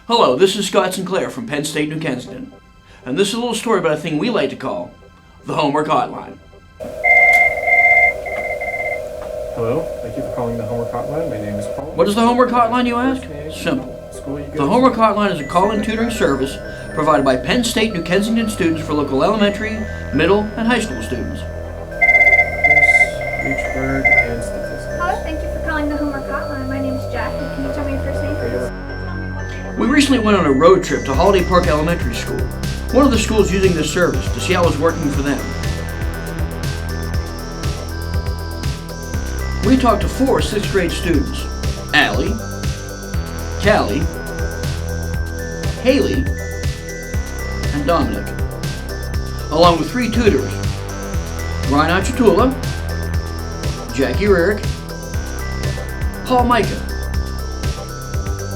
Hello, this is Scott Sinclair from Penn State, New Kensington. And this is a little story about a thing we like to call the Homework Hotline. Hello, thank you for calling the Homework Hotline. My name is Paul. What is the Homework Hotline, you ask? Simple. The Homework Hotline is a call-in tutoring service provided by Penn State, New Kensington students for local elementary, middle, and high school students. Reach word and statistics. Hello, thank you for calling the Homework Hotline. My name is Jack. Can you tell me your first name, please? We recently went on a road trip to Holiday Park Elementary School, one of the schools using this service, to see how it was working for them. We talked to 4 6th grade students: Allie, Callie, Haley, and Dominic, along with 3 tutors: Ryan Achatula, Jackie Rarick, Paul Micah,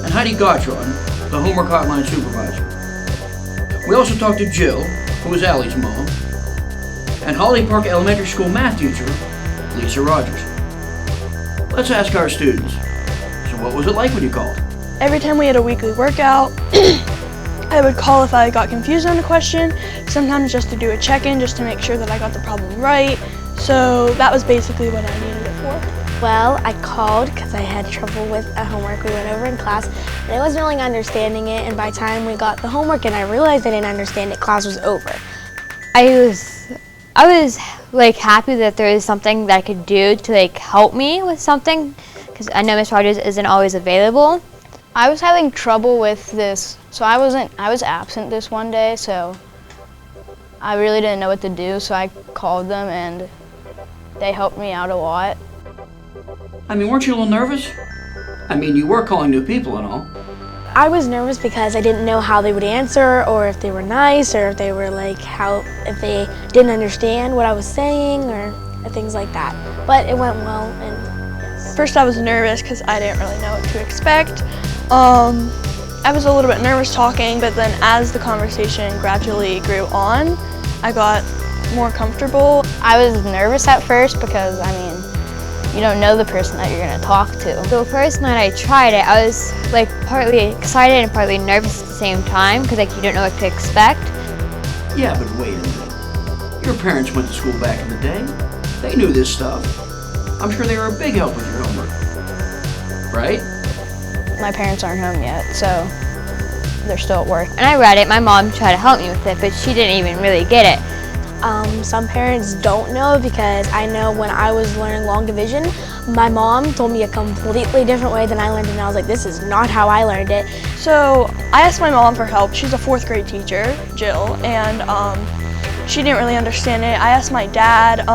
and Heidi Gottron, the Homework Hotline supervisor. We also talked to Jill, who was Allie's mom, and Holiday Park Elementary School math teacher, Lisa Rogers. Let's ask our students. So what was it like when you called? Every time we had a weekly workout, I would call if I got confused on a question, sometimes just to do a check-in, just to make sure that I got the problem right. So that was basically what I needed it for. Well, I called because I had trouble with a homework we went over in class, and I wasn't really understanding it, and by the time we got the homework and I realized I didn't understand it, class was over. I was like happy that there was something that I could do to like help me with something, because I know Miss Rogers isn't always available. I was having trouble with this, so I was absent this one day, so I really didn't know what to do, so I called them and they helped me out a lot. I mean, weren't you a little nervous? I mean, you were calling new people and all. I was nervous because I didn't know how they would answer, or if they were nice, or if they were like if they didn't understand what I was saying, or things like that. But it went well, and yes. First I was nervous because I didn't really know what to expect. I was a little bit nervous talking, but then as the conversation gradually grew on, I got more comfortable. I was nervous at first because, I mean, you don't know the person that you're going to talk to. The first night I tried it, I was like partly excited and partly nervous at the same time, because like you don't know what to expect. Yeah, but wait a minute. Your parents went to school back in the day. They knew this stuff. I'm sure they were a big help with your homework. Right? My parents aren't home yet, so they're still at work. And I read it, my mom tried to help me with it, but she didn't even really get it. Some parents don't know, because I know when I was learning long division, my mom told me a completely different way than I learned it, and I was like, this is not how I learned it. So I asked my mom for help. She's a 4th grade teacher, Jill, and she didn't really understand it. I asked my dad.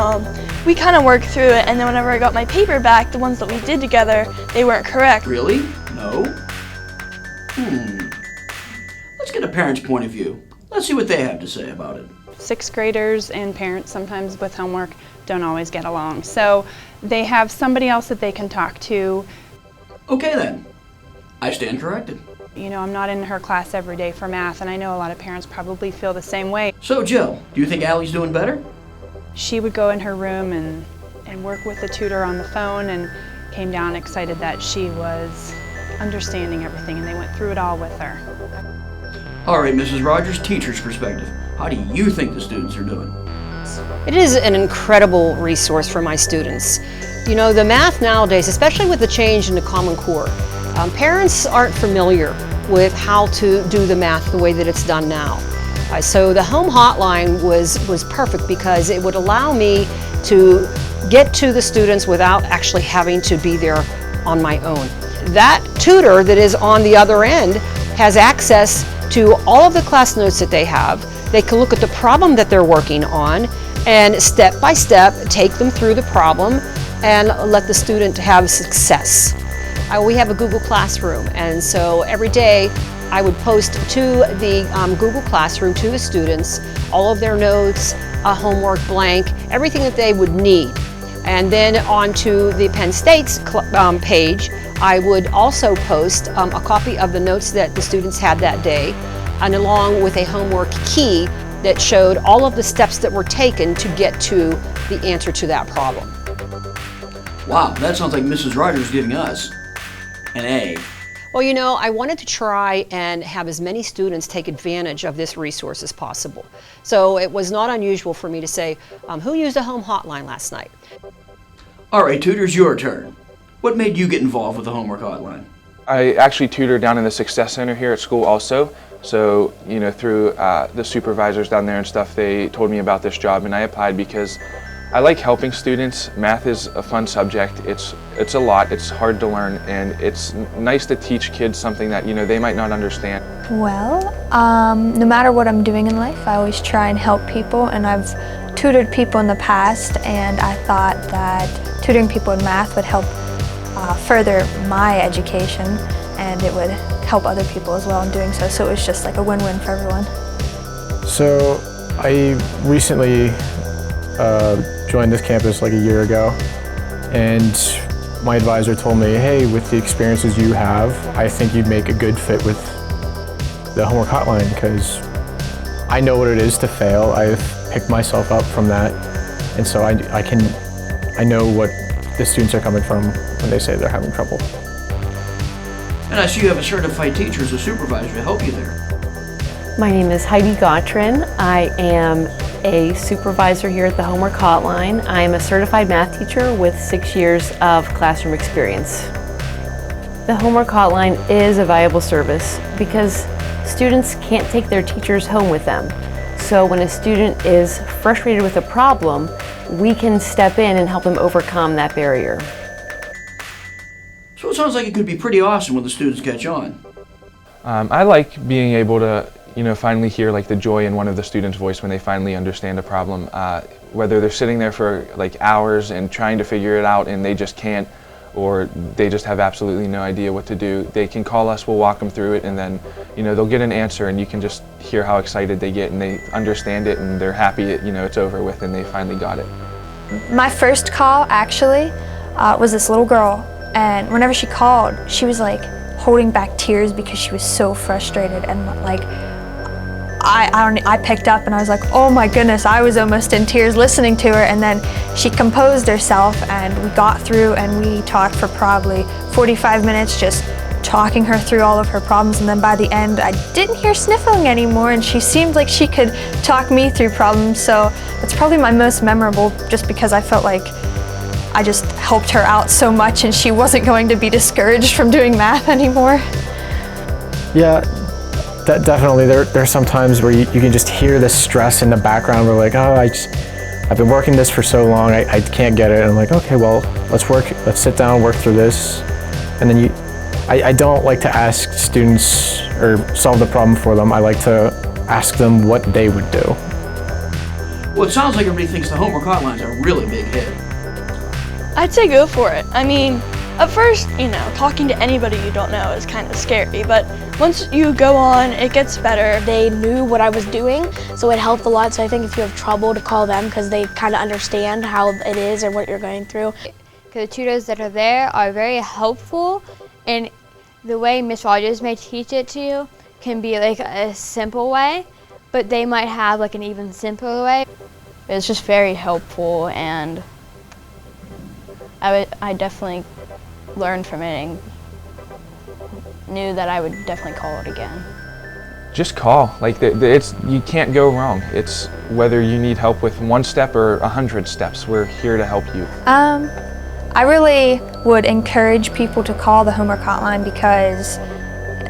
We kind of worked through it, and then whenever I got my paper back, the ones that we did together, they weren't correct. Really? No? Let's get a parent's point of view. Let's see what they have to say about it. 6th graders and parents sometimes with homework don't always get along. So they have somebody else that they can talk to. Okay then. I stand corrected. You know, I'm not in her class every day for math, and I know a lot of parents probably feel the same way. So Jill, do you think Allie's doing better? She would go in her room and work with the tutor on the phone, and came down excited that she was understanding everything, and they went through it all with her. All right, Mrs. Rogers, teacher's perspective. How do you think the students are doing? It is an incredible resource for my students. You know, the math nowadays, especially with the change in the Common Core, parents aren't familiar with how to do the math the way that it's done now. So the home hotline was perfect, because it would allow me to get to the students without actually having to be there on my own. That tutor that is on the other end has access to all of the class notes that they have. They can look at the problem that they're working on and step by step take them through the problem and let the student have success. We have a Google Classroom, and so every day I would post to the Google Classroom to the students all of their notes, a homework blank, everything that they would need. And then onto the Penn State's page, I would also post a copy of the notes that the students had that day, and along with a homework key that showed all of the steps that were taken to get to the answer to that problem. Wow, that sounds like Mrs. Rogers giving us an A. Well, you know, I wanted to try and have as many students take advantage of this resource as possible. So it was not unusual for me to say, who used a home hotline last night? All right, tutors, your turn. What made you get involved with the homework hotline? I actually tutor down in the Success Center here at school also. So, you know, through the supervisors down there and stuff, they told me about this job and I applied because I like helping students. Math is a fun subject. It's a lot, it's hard to learn, and it's nice to teach kids something that, you know, they might not understand. Well, no matter what I'm doing in life, I always try and help people, and I've tutored people in the past, and I thought that tutoring people in math would help further my education, and it would help other people as well in doing so. So it was just like a win-win for everyone. So I recently joined this campus like a year ago, and my advisor told me, hey, with the experiences you have, I think you'd make a good fit with the homework hotline because I know what it is to fail. I've picked myself up from that, and so I know what the students are coming from when they say they're having trouble. And I see you have a certified teacher as a supervisor to help you there. My name is Heidi Gautrin. I am a supervisor here at the Homework Hotline. I am a certified math teacher with 6 years of classroom experience. The Homework Hotline is a valuable service because students can't take their teachers home with them. So when a student is frustrated with a problem, we can step in and help them overcome that barrier. So it sounds like it could be pretty awesome when the students catch on. I like being able to, you know, finally hear like the joy in one of the students' voice when they finally understand a problem. Whether they're sitting there for like hours and trying to figure it out and they just can't, or they just have absolutely no idea what to do, they can call us, we'll walk them through it, and then, you know, they'll get an answer and you can just hear how excited they get and they understand it and they're happy, you know, it's over with and they finally got it. My first call actually was this little girl, and whenever she called, she was like holding back tears because she was so frustrated, and like I picked up and I was like, oh my goodness, I was almost in tears listening to her, and then she composed herself and we got through and we talked for probably 45 minutes just talking her through all of her problems, and then by the end I didn't hear sniffling anymore and she seemed like she could talk me through problems, so that's probably my most memorable just because I felt like I just helped her out so much and she wasn't going to be discouraged from doing math anymore. Yeah. Definitely, there are some times where you can just hear the stress in the background. We're like, oh, I've been working this for so long, I can't get it. And I'm like, okay, well, let's sit down, work through this. And then I don't like to ask students or solve the problem for them. I like to ask them what they would do. Well, it sounds like everybody thinks the homework hotline's a really big hit. I'd say go for it. I mean, at first, you know, talking to anybody you don't know is kind of scary, but once you go on, it gets better. They knew what I was doing, so it helped a lot. So I think if you have trouble, to call them because they kind of understand how it is or what you're going through. The tutors that are there are very helpful, and the way Miss Rogers may teach it to you can be like a simple way, but they might have like an even simpler way. It's just very helpful, and I definitely learned from it and knew that I would definitely call it again. Just call. Like you can't go wrong. It's whether you need help with 1 step or 100 steps, we're here to help you. I really would encourage people to call the homework hotline because,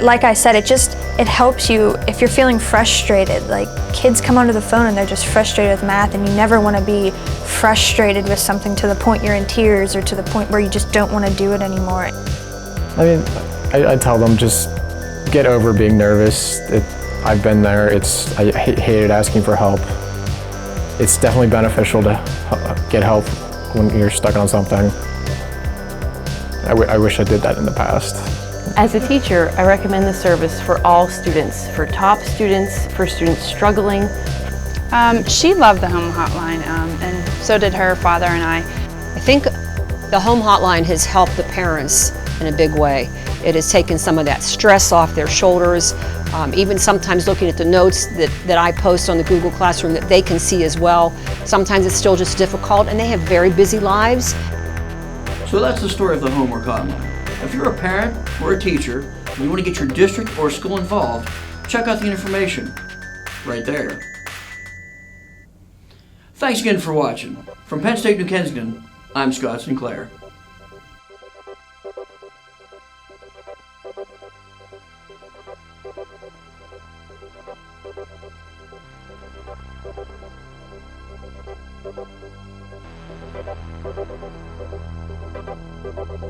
like I said, it helps you if you're feeling frustrated. Like, kids come onto the phone and they're just frustrated with math, and you never want to be frustrated with something to the point you're in tears or to the point where you just don't want to do it anymore. I mean, I tell them just get over being nervous. I've been there. I hated asking for help. It's definitely beneficial to get help when you're stuck on something. I wish I did that in the past. As a teacher, I recommend the service for all students, for top students, for students struggling. She loved the home hotline, and so did her father and I. I think the home hotline has helped the parents in a big way. It has taken some of that stress off their shoulders, even sometimes looking at the notes that I post on the Google Classroom that they can see as well. Sometimes it's still just difficult, and they have very busy lives. So that's the story of the homework hotline. If you're a parent or a teacher and you want to get your district or school involved, check out the information right there. Thanks again for watching. From Penn State, New Kensington, I'm Scott Sinclair.